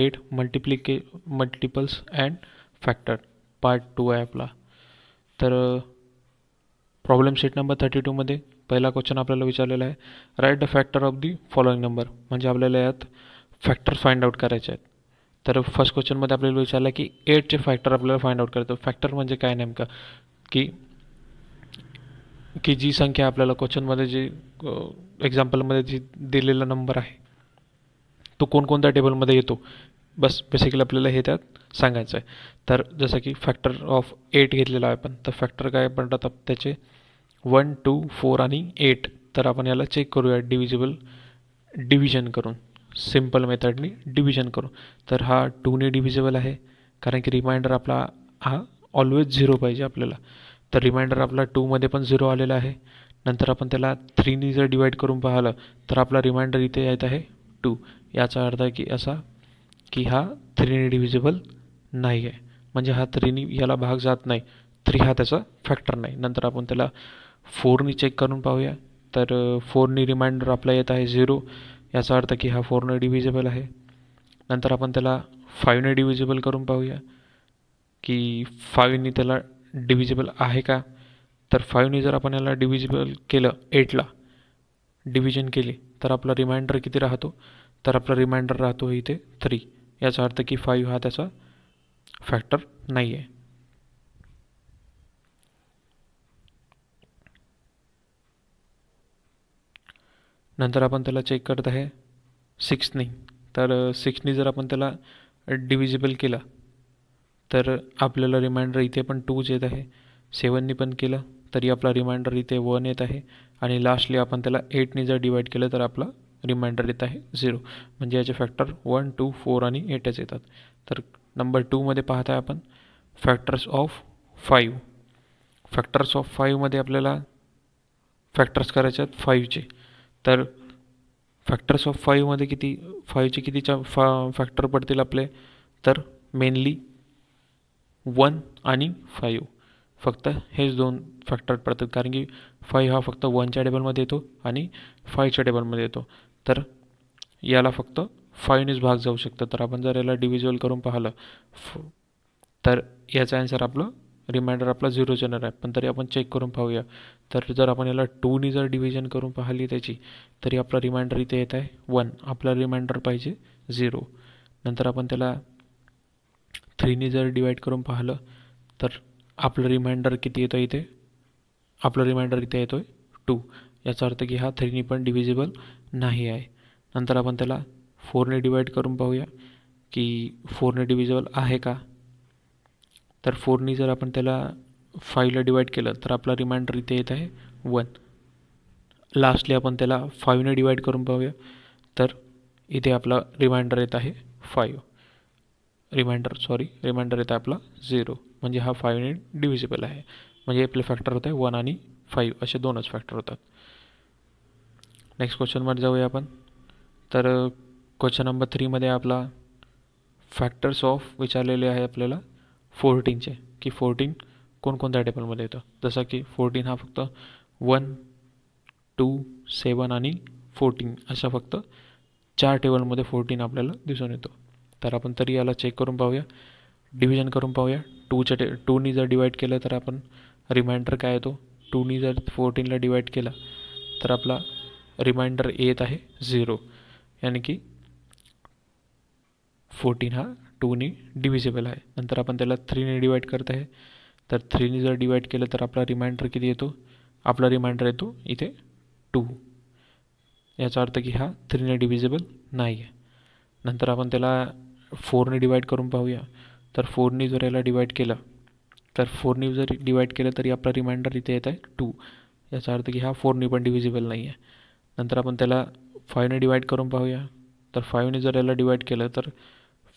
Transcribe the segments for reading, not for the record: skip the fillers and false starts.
8 multiples and factor part 2 आहे आपला. तर प्रॉब्लेम शीट नंबर 32मध्ये पहिला क्वेश्चन आपल्याला विचारलेला आहे, write the factor of the following number. म्हणजे आपल्याला यात फॅक्टर फाइंड आउट करायचे आहेत. तर फर्स्ट क्वेश्चनमध्ये आपल्याला विचारलं की 8चे फॅक्टर आपल्याला फाइंड आउट करायचं. फॅक्टर म्हणजे काय नेमकं, की जी संख्या आपल्याला क्वेश्चनमध्ये जी एक्झाम्पलमध्ये जी दिलेला नंबर आहे तो कोणकोणत्या टेबलमध्ये येतो, बस बेसिकली आपल्याला हे त्यात सांगायचं आहे. तर जसं की फॅक्टर ऑफ 8 घेतलेला आहे आपण, तर फॅक्टर काय पडतात त्याचे 1, 2, 4 आणि 8. तर आपण याला चेक करूया डिव्हिजन करून, सिम्पल मेथडनी डिव्हिजन करू. तर हा 2ने डिव्हिजिबल आहे, कारण की रिमाइंडर आपला हा ऑलवेज 0 पाहिजे आपल्याला. तर रिमाइंडर आपला 2मध्ये पण 0 आलेला आहे. नंतर आपण त्याला 3ने जर डिवाइड करून पाहिलं तर आपला रिमाइंडर इथे येत आहे 2. याचा अर्थ आहे की असा की हा 3ने डिव्हिजिबल नाही आहे, म्हणजे हा 3ने याला भाग जात नाही. 3 हा त्याचा फॅक्टर नाही. नंतर आपण त्याला 4ने चेक करून पाहूया. तर 4ने रिमाइंडर आपला येत आहे 0. याचा अर्थ की हा 4ने डिव्हिजिबल आहे. नंतर आपण त्याला 5ने डिव्हिजिबल करून पाहूया की 5ने त्याला डिव्हिजिबल आहे का. तर 5ने जर आपण याला डिव्हिजिबल केलं, 8ला डिव्हिजन केली, तर आपला रिमाइंडर किती राहतो, तर आपला रिमाइंडर राहतो इथे 3. याचा अर्थ की 5 हा त्याचा फॅक्टर नाही आहे. नंतर आपण त्याला चेक करत आहे 6ने. तर 6ने जर आपण त्याला डिव्हिजिबल केला तर आपल्याला रिमाइंडर इथे पण 2 येत आहे. 7ने पण केलं तरी आपला रिमाइंडर इथे 1 येत आहे. आणि लास्टली आपण त्याला 8ने जर डिवाइड केलं तर आपला रिमाइंडर येत आहे 0. म्हणजे याचे फॅक्टर 1, 2, 4 आणि 8च येतात. तर नंबर 2मध्ये पाहत आहे आपण फॅक्टर्स ऑफ 5. फॅक्टर्स ऑफ 5मध्ये आपल्याला फॅक्टर्स करायचे आहेत 5चे. तर फॅक्टर्स ऑफ 5मध्ये 5चे कितीच्या फॅक्टर पडतील आपले, तर मेनली 1 आणि 5. फक्त हेच दोन फॅक्टर पडतात, कारण की 5 हा फक्त 1च्या टेबलमध्ये येतो आणि 5च्या टेबलमध्ये येतो. तर याला फक्त 5नेच भाग जाऊ शकतं. तर आपण जर याला डिव्हिजिबल करून पाहिलं तर याचा आन्सर आपलं रिमाइंडर आपला 0च येणार आहे. पण तरी आपण चेक करून पाहूया. तर जर आपण याला 2ने जर डिव्हिजन करून पाहिली त्याची, तरी आपला रिमाइंडर इथे येत आहे 1. आपला रिमाइंडर पाहिजे 0. नंतर आपण त्याला 3ने जर डिवाइड करून पाहिलं तर आपलं रिमाइंडर किती येतं इथे, आपलं रिमाइंडर इथे येतो आहे 2. याचा अर्थ की हा 3ने पण डिव्हिजिबल नाही आहे. नंतर आपण त्याला 4ने डिवाइड करून पाहूया की 4ने डिव्हिजिबल आहे का. तर 4ने जर आपण त्याला 5ला डिवाइड केलं तर आपला रिमाइंडर इथे येत आहे 1. लास्टली आपण त्याला 5ने डिवाइड करून पाहूया, तर इथे आपला रिमाइंडर येत आहे 5. रिमाइंडर येत आहे आपला 0. म्हणजे हा 5ने डिव्हिजिबल आहे. म्हणजे आपले फॅक्टर होत आहे 1 आणि 5, असे दोनच फॅक्टर होतात. नेक्स्ट क्वेश्चनमध्ये जाऊया आपण. तर क्वेश्चन नंबर 3मध्ये आपला फॅक्टर्स ऑफ विचारलेले आहे आपल्याला 14चे, की 14 कोणकोणत्या टेबलमध्ये येतं. जसं की 14 हा फक्त 1, 2, 7 आणि 14 अशा फक्त 4 टेबलमध्ये 14 आपल्याला दिसून येतो. तर आपण तरी याला चेक करून पाहूया, डिव्हिजन करून पाहूया. 2ने जर डिवाइड केलं तर आपण रिमाइंडर काय येतो, 2ने जर 14ला डिवाइड केला तर आपला रिमाइंडर येत आहे 0. यानी की 14 हा 2ने डिव्हिजिबल आहे. नंतर आपण त्याला 3ने डिवाइड करत आहे. तर 3ने जर डिवाइड केलं तर आपला रिमाइंडर किती येतो, आपला रिमाइंडर येतो इथे 2. याचा अर्थ की हा 3ने डिव्हिजिबल नाही आहे. नंतर आपण त्याला 4ने डिवाइड करून पाहूया. तर 4ने जर याला डिवाइड केलं, तर 4ने जर डिवाइड केलं तरी आपला रिमाइंडर इथे येत आहे 2. याचा अर्थ की हा 4ने पण डिव्हिजिबल नाही आहे. नंतर आपण त्याला 5ने डिवाइड करून पाहूया. तर 5ने जर याला डिवाइड केलं तर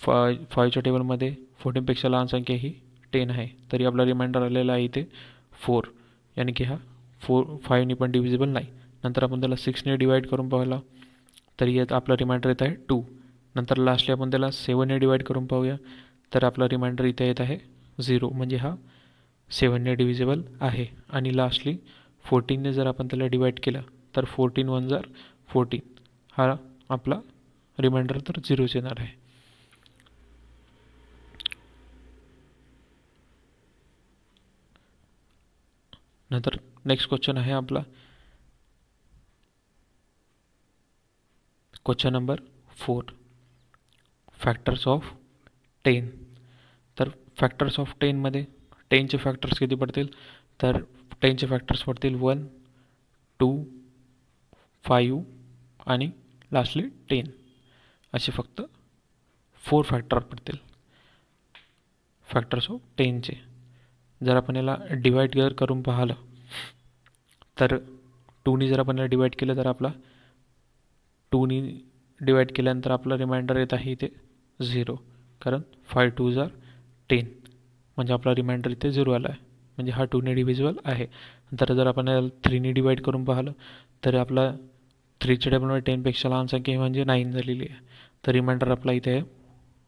5च्या टेबलमध्ये 14पेक्षा लहान संख्या ही 10 आहे. तरी आपला रिमाइंडर आलेला आहे इथे 4. यानी की हा 5ने पण डिव्हिजिबल नाही. नंतर आपण त्याला 6ने डिवाइड करून पाहिला तरी यात आपला रिमाइंडर येत आहे 2. नंतर लास्टली आपण त्याला 7ने डिवाइड करून पाहूया, तर आपला रिमाइंडर इथे येत आहे 0. म्हणजे हा 7ने डिव्हिजिबल आहे. आणि लास्टली 14ने जर आपण त्याला डिवाइड केलं तर 14 1 14, हा आपला रिमाइंडर तर 0च येणार आहे. नंतर नेक्स्ट क्वेश्चन आहे आपला क्वेश्चन नंबर 4, फॅक्टर्स ऑफ 10. तर फॅक्टर्स ऑफ 10मध्ये 10चे फॅक्टर्स किती पडतील, तर 10चे फॅक्टर्स पडतील 1, 2, 5 आणि लास्टली 10. असे फक्त 4 फॅक्टर पडतील फॅक्टर्स ऑफ 10चे. जर आपण याला डिवाइड करून पाहिलं तर 2नी जर आपण याला डिवाइड केलं तर आपला 2नी डिवाइड केल्यानंतर आपला रिमाइंडर येत आहे इथे 0, कारण 5 2s are 10, म्हणजे आपला रिमाइंडर इथे 0 आला आहे, म्हणजे हा 2ने डिव्हिजिबल आहे. नंतर जर आपण याला 3नी डिवाइड करून पाहिलं तर आपला 3च्या टेबलमध्ये 10पेक्षा लहान संख्या म्हणजे 9 झालेली आहे, तर रिमाइंडर आपला इथे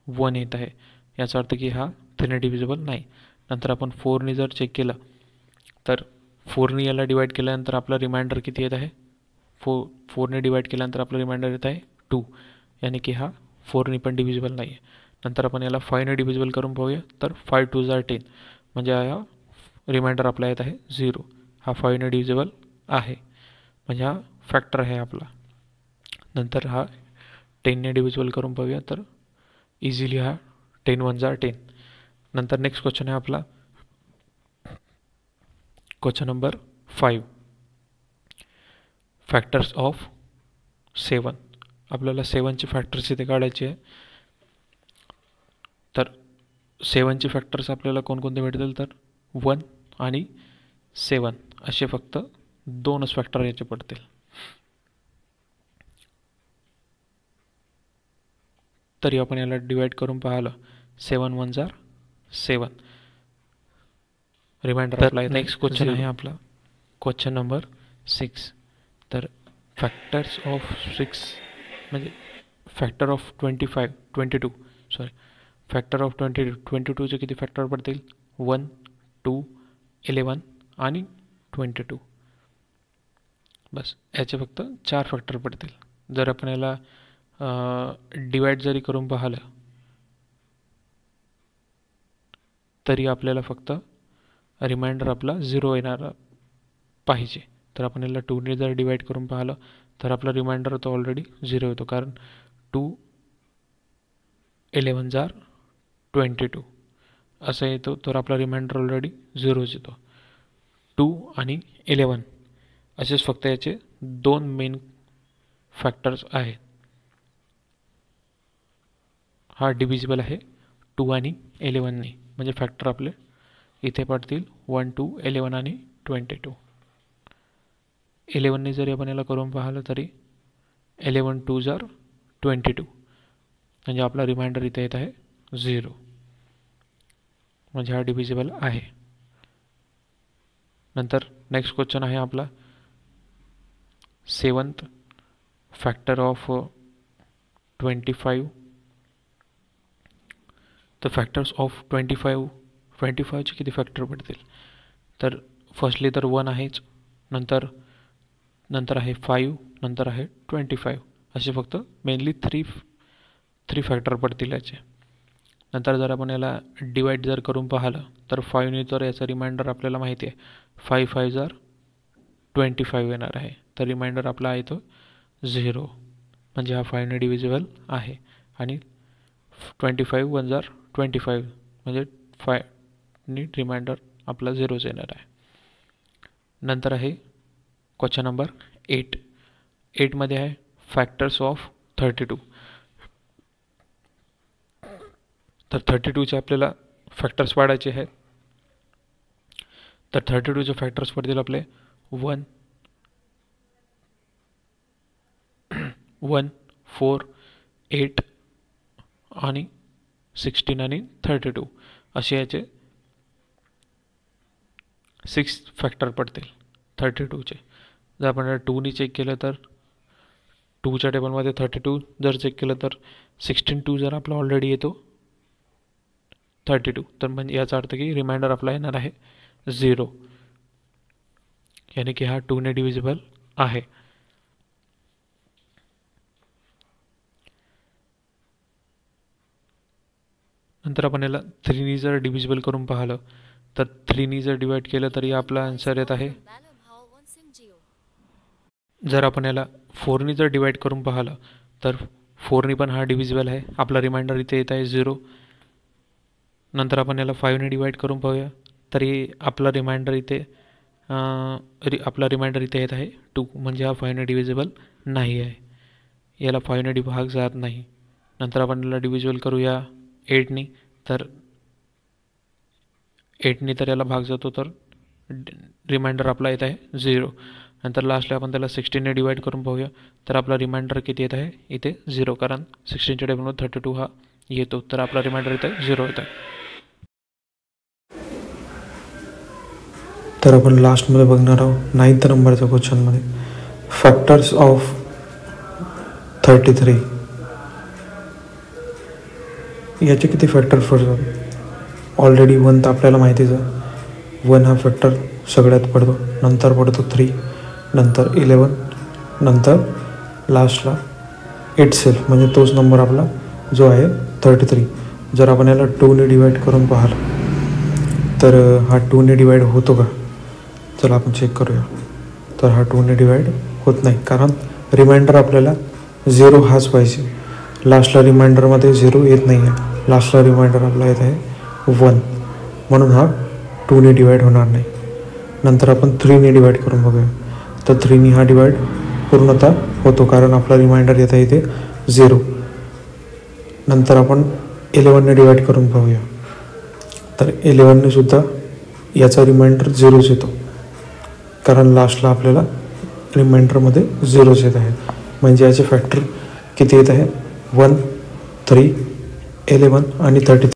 1 येत आहे. याचा अर्थ की हा 3ने डिव्हिजिबल नाही. नंतर आपण 4नी जर चेक केलं तर 4नी याला डिवाइड केल्यानंतर आपला रिमाइंडर किती येत आहे, 4ने डिवाइड केल्यानंतर आपला रिमाइंडर येत आहे 2, यानी की हा 4नी पण डिव्हिजिबल नाही आहे. नंतर आपण याला 5ने डिव्हिजिबल करून पाहूया तर 5 2s are 10, म्हणजे हा रिमाइंडर आपला येत आहे 0. हा 5ने डिव्हिजिबल आहे, म्हणजे हा फॅक्टर आहे आपला. नंतर हा 10ने डिव्हिजिबल करून पाहूया तर इझिली हा 10 1s are 10. नंतर नेक्स्ट क्वेश्चन आहे आपला क्वेश्चन नंबर 5, फॅक्टर्स ऑफ 7. आपल्याला 7चे फॅक्टर्स इथे काढायचे आहे. तर 7चे फॅक्टर्स आपल्याला कोणकोणते भेटतील, तर 1 आणि 7 असे फक्त 2च फॅक्टर याचे पडतील. तरी आपण याला डिवाइड करून पाहिलं 7 1s are 7, रिमाइंडर आपला. नेक्स्ट क्वेश्चन आहे आपला क्वेश्चन नंबर 6. तर फॅक्टर्स ऑफ 6 म्हणजे फॅक्टर ऑफ 22चे किती फॅक्टर पडतील, 1 2 11 आणि 22. बस याचे फक्त 4 फॅक्टर पडतील. जर आपण याला डिवाइड जरी करून पाहिलं तरी आपल्याला फक्त रिमाइंडर आपला 0 येणार पाहिजे. तर आपण याला 2ने जर डिवाइड करून पाहिलं तर आपला रिमाइंडर तो ऑलरेडी 0 येतो, कारण 2 11s are 22 असं येतो, तर आपला रिमाइंडर ऑलरेडी 0च येतो. 2 आणि 11 असेच फक्त याचे 2 मेन फॅक्टर्स आहेत. हा डिव्हिजिबल आहे 2 आणि 11ने, म्हणजे फॅक्टर आपले इथे पडतील 1 2 11 आणि 22. 11ने जरी आपण याला करून पाहिलं तरी 11 2s are 22, म्हणजे आपला रिमाइंडर इथे येत आहे 0, म्हणजे हा डिव्हिजिबल आहे. नंतर नेक्स्ट क्वेश्चन आहे आपला 7th, फॅक्टर ऑफ 25. तर फॅक्टर्स ऑफ 25चे किती फॅक्टर पडतील, तर फर्स्टली तर 1 आहेच, नंतर आहे 5, नंतर आहे 25, असे फक्त मेनली 3 फॅक्टर पडतील याचे. नंतर जर आपण याला डिवाइड जर करून पाहिलं तर 5ने तर याचा रिमाइंडर आपल्याला माहिती आहे 5 5s are 25 येणार आहे, तर रिमाइंडर आपला आहे तो 0, म्हणजे हा 5ने डिव्हिजिबल आहे. आणि 25 1s are 25, म्हणजे 5ने रिमाइंडर आपला 0च येणार आहे. नंतर आहे क्वेश्चन नंबर 8 मध्ये आहे फॅक्टर्स ऑफ 32. तर 32चे आपल्याला फॅक्टर्स पाडायचे आहेत. तर 32चे फॅक्टर्स पडतील आपले 1 1 4 8 आणि 16 आणि 32 असे याचे 6 फॅक्टर पडतील 32चे. जर आपण 2ने चेक केलं तर 2च्या टेबलमध्ये 32 जर चेक केलं तर 16 2 जर आपला ऑलरेडी येतो 32, तर म्हणजे याचा अर्थ की रिमाइंडर आपला येणार आहे 0, यानी की हा 2ने डिव्हिजिबल आहे. नंतर आपण याला 3ने जर डिव्हिजिबल करून पाहिलं तर 3नी जर डिवाईड केलं तरी आपला आन्सर येत आहे. जर आपण याला 4नी जर डिवाईड करून पाहिलं तर 4नी पण हा डिव्हिजिबल आहे. आपला रिमाइंडर इथे येत आहे 0. नंतर आपण याला 5ने डिवाईड करून पाहूया तरी आपला रिमाइंडर इथे येत आहे 2, म्हणजे हा 5ने डिव्हिजिबल नाही आहे. याला 5ने भाग जात नाही. नंतर आपण याला डिव्हिजिबल करूया 8नी, तर 8नी तर याला भाग जातो, तर रिमाइंडर आपला येत आहे 0. नंतर लास्टला आपण त्याला 16ने डिवाईड करून पाहूया तर आपला रिमाइंडर किती येत आहे इथे 0, कारण 16च्या टेबलमध्ये 32 हा येतो, तर आपला रिमाइंडर इथे 0 येत आहे. तर आपण लास्टमध्ये बघणार आहोत 9th नंबरच्या क्वेश्चनमध्ये फॅक्टर्स ऑफ 33. याचे किती फॅक्टर पडतात? ऑलरेडी 1 तर आपल्याला माहितीच आहे. 1 हा फॅक्टर सगळ्यात पडतो, नंतर पडतो 3, नंतर 11, नंतर लास्टला इटसेल्फ, म्हणजे तोच नंबर आपला जो आहे 33. जर आपण याला 2ने डिवाईड करून पाहिलं तर हा 2ने डिवाईड होतो का? चला आपण चेक करूया. तर हा 2ने डिवाईड होत नाही, कारण रिमाइंडर आपल्याला 0 हाच पाहिजे. लास्टला रिमाइंडरमध्ये 0 येत नाही आहे. लास्टला रिमाइंडर आपला येत आहे 1, म्हणून हा 2ने डिवाईड होणार नाही. नंतर आपण 3ने डिवाईड करून बघूया तर 3नी हा डिवाईड पूर्णतः होतो, कारण आपला रिमाइंडर येत आहे इथे 0. नंतर आपण 11ने डिवाईड करून पाहूया तर 11ने सुद्धा याचा रिमाइंडर 0च येतो, कारण लास्टला आपल्याला रिमाइंडरमध्ये 0च येत आहे. म्हणजे याचे फॅक्टर किती येत आहे 1, 3, 11 आणि 33.